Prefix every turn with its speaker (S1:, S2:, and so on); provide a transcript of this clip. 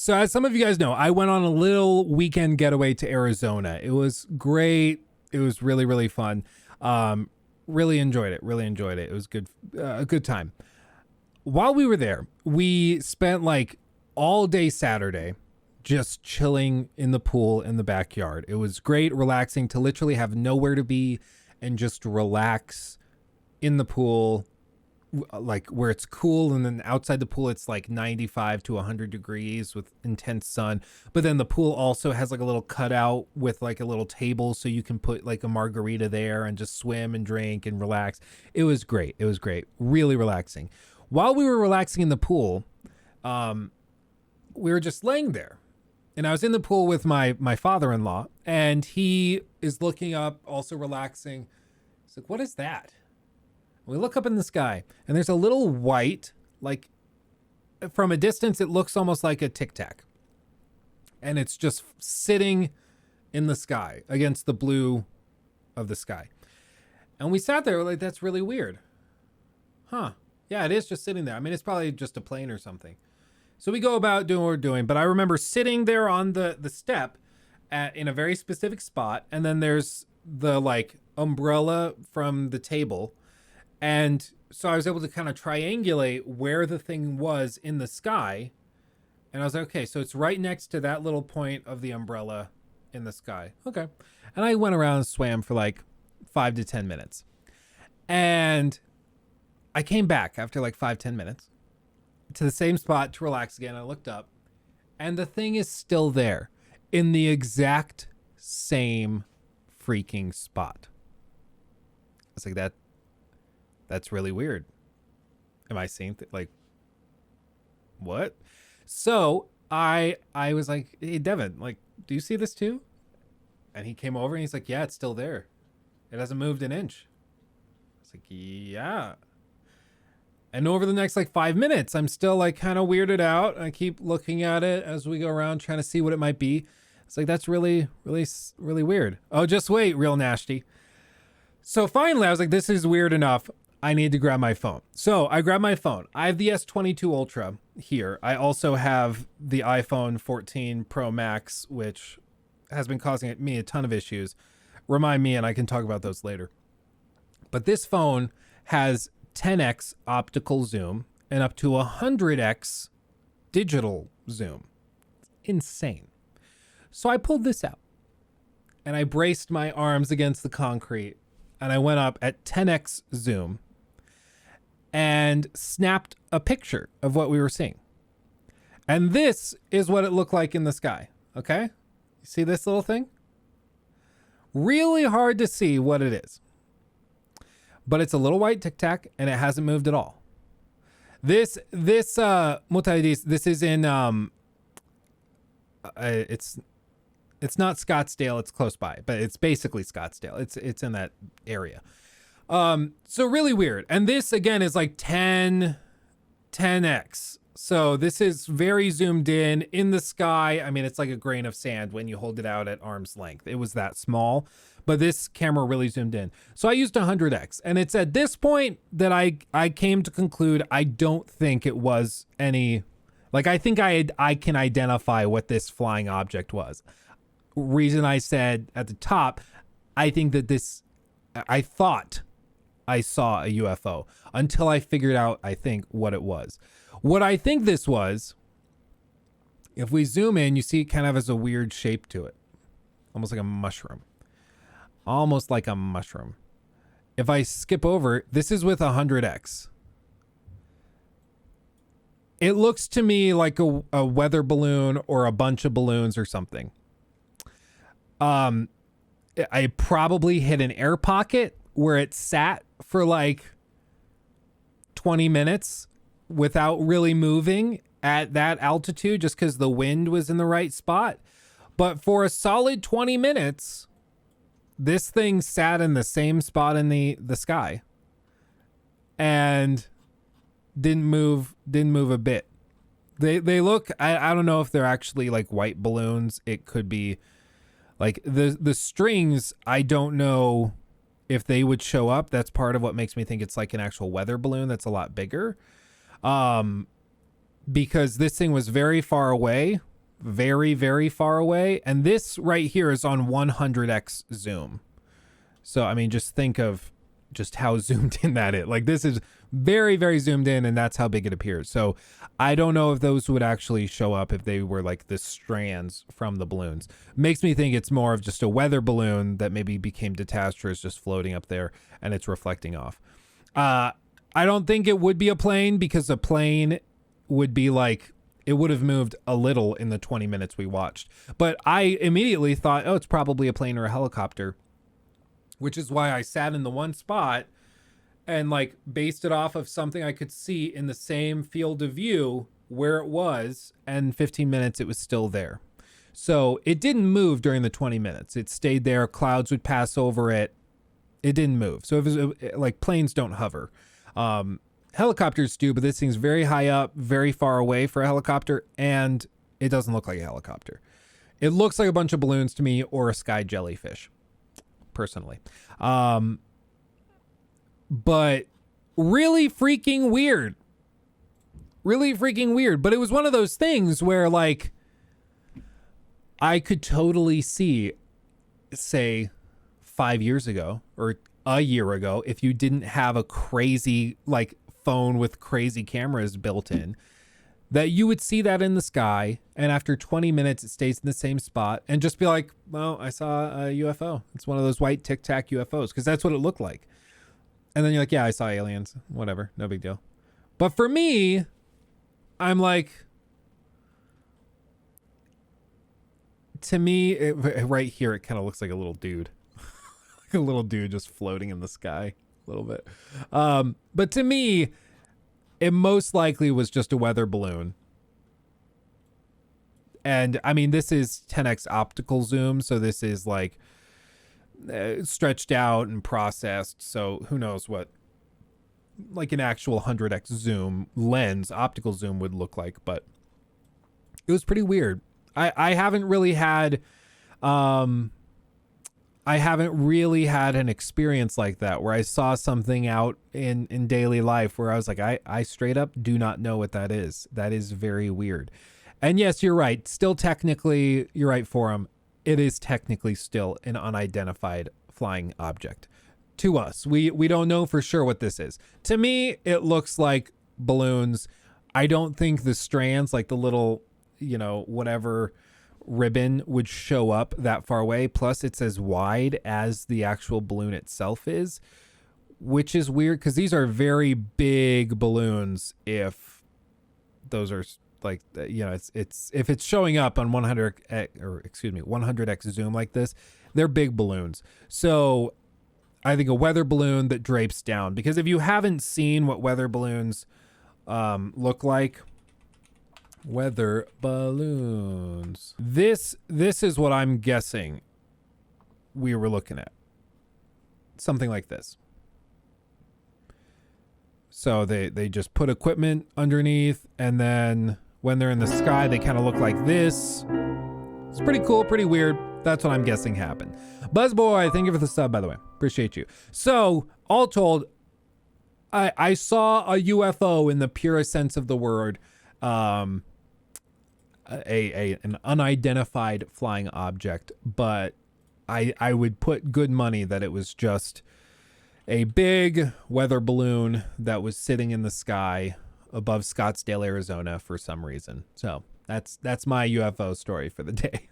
S1: So as some of you guys know, I went on a little weekend getaway to Arizona. It was great. It was really, really fun. Really enjoyed it. Really enjoyed it. It was good. A good time. While we were there, we spent like all day Saturday just chilling in the pool in the backyard. It was great, relaxing to literally have nowhere to be and just relax in the pool, like where it's cool, and then outside the pool it's like 95 to 100 degrees with intense sun. But then the pool also has like a little cutout with like a little table so you can put like a margarita there and just swim and drink and relax. It was great. It was great. Really relaxing. While we were relaxing in the pool, we were just laying there. And I was in the pool with my father-in-law, and he is looking up, also relaxing. He's like, what is that? We look up in the sky, and there's a little white, like from a distance, it looks almost like a Tic Tac. And it's just sitting in the sky against the blue of the sky. And we sat there like, that's really weird. Huh. Yeah, it is just sitting there. I mean, it's probably just a plane or something. So we go about doing what we're doing. But I remember sitting there on the step in a very specific spot. And then there's the like umbrella from the table. And so I was able to kind of triangulate where the thing was in the sky. And I was like, okay, so it's right next to that little point of the umbrella in the sky. Okay. And I went around and swam for like 5 to 10 minutes. And I came back after like 5-10 minutes to the same spot to relax again. I looked up and the thing is still there in the exact same freaking spot. I was like, that's really weird. Am I seeing like what? So I was like, hey Devin, like, do you see this too? And he came over and he's like, yeah, it's still there. It hasn't moved an inch. I was like, yeah. And over the next like 5 minutes, I'm still like kind of weirded out. I keep looking at it as we go around trying to see what it might be. It's like, that's really, really, really weird. Oh, just wait, real nasty. So finally I was like, this is weird enough. I need to grab my phone. So I grabbed my phone. I have the S22 Ultra here. I also have the iPhone 14 Pro Max, which has been causing me a ton of issues. Remind me and I can talk about those later. But this phone has 10x optical zoom and up to 100x digital zoom. It's insane. So I pulled this out and I braced my arms against the concrete and I went up at 10x zoom and snapped a picture of what we were seeing. And this is what it looked like in the sky. Okay? You see this little thing? Really hard to see what it is. But it's a little white Tic Tac and it hasn't moved at all. This Mutaidis, this is in it's not Scottsdale, it's close by, but it's basically Scottsdale. It's in that area. So really weird. And this again is like 10x. So this is very zoomed in the sky. I mean, it's like a grain of sand when you hold it out at arm's length. It was that small, but this camera really zoomed in. So I used 100x, and it's at this point that I came to conclude I don't think it was any, like, I think I can identify what this flying object was. Reason I said at the top, I think that I thought I saw a UFO until I figured out, I think, what it was. What I think this was, if we zoom in, you see it kind of has a weird shape to it. Almost like a mushroom. Almost like a mushroom. If I skip over, this is with 100x. It looks to me like a weather balloon or a bunch of balloons or something. I probably hit an air pocket where it sat for like 20 minutes without really moving at that altitude just because the wind was in the right spot. But for a solid 20 minutes, this thing sat in the same spot in the sky and didn't move a bit. They look, I don't know if they're actually like white balloons. It could be like the strings. I don't know if they would show up. That's part of what makes me think it's like an actual weather balloon that's a lot bigger. Because this thing was very far away very, very far away. And this right here is on 100x zoom. So, I mean, just think of just how zoomed in that is. Like, this is very, very zoomed in, and that's how big it appears. So I don't know if those would actually show up if they were like the strands from the balloons. Makes me think it's more of just a weather balloon that maybe became detached or is just floating up there and it's reflecting off. I don't think it would be a plane, because a plane would be like, it would have moved a little in the 20 minutes we watched. But I immediately thought, oh, it's probably a plane or a helicopter, which is why I sat in the one spot and like based it off of something I could see in the same field of view where it was. And 15 minutes, it was still there. So it didn't move during the 20 minutes. It stayed there. Clouds would pass over it. It didn't move. So it was like, planes don't hover. Helicopters do, but this thing's very high up, very far away for a helicopter, and it doesn't look like a helicopter. It looks like a bunch of balloons to me, or a sky jellyfish, personally. But really freaking weird. Really freaking weird. But it was one of those things where, like, I could totally see, say, 5 years ago or a year ago, if you didn't have a crazy, like, phone with crazy cameras built in, that you would see that in the sky, and after 20 minutes it stays in the same spot, and just be like, well, I saw a UFO. It's one of those white Tic Tac UFOs, because that's what it looked like. And then you're like, yeah, I saw aliens, whatever, no big deal. But for me, I'm like, to me, right here, it kind of looks like a little dude. Like a little dude just floating in the sky a little bit. But to me, it most likely was just a weather balloon. And I mean, this is 10x optical zoom, so this is like stretched out and processed. So who knows what like an actual 100x zoom lens, optical zoom, would look like. But it was pretty weird. I haven't really had an experience like that where I saw something out in daily life where I was like, I straight up do not know what that is. That is very weird. And yes, you're right. Still technically, you're right, Forum. It is technically still an unidentified flying object to us. We don't know for sure what this is. To me, it looks like balloons. I don't think the strands, like the little, whatever ribbon, would show up that far away. Plus, it's as wide as the actual balloon itself is, which is weird because these are very big balloons. If those are like, it's if it's showing up on 100x zoom like this, they're big balloons. So I think a weather balloon that drapes down, because if you haven't seen what weather balloons look like, weather balloons, this is what I'm guessing we were looking at. Something like this. So they just put equipment underneath, and then when they're in the sky, they kind of look like this. It's pretty cool, pretty weird. That's what I'm guessing happened. Buzzboy, thank you for the sub, by the way. Appreciate you. So, all told, I saw a UFO in the purest sense of the word. An unidentified flying object, but I would put good money that it was just a big weather balloon that was sitting in the sky above Scottsdale, Arizona for some reason. So that's my UFO story for the day.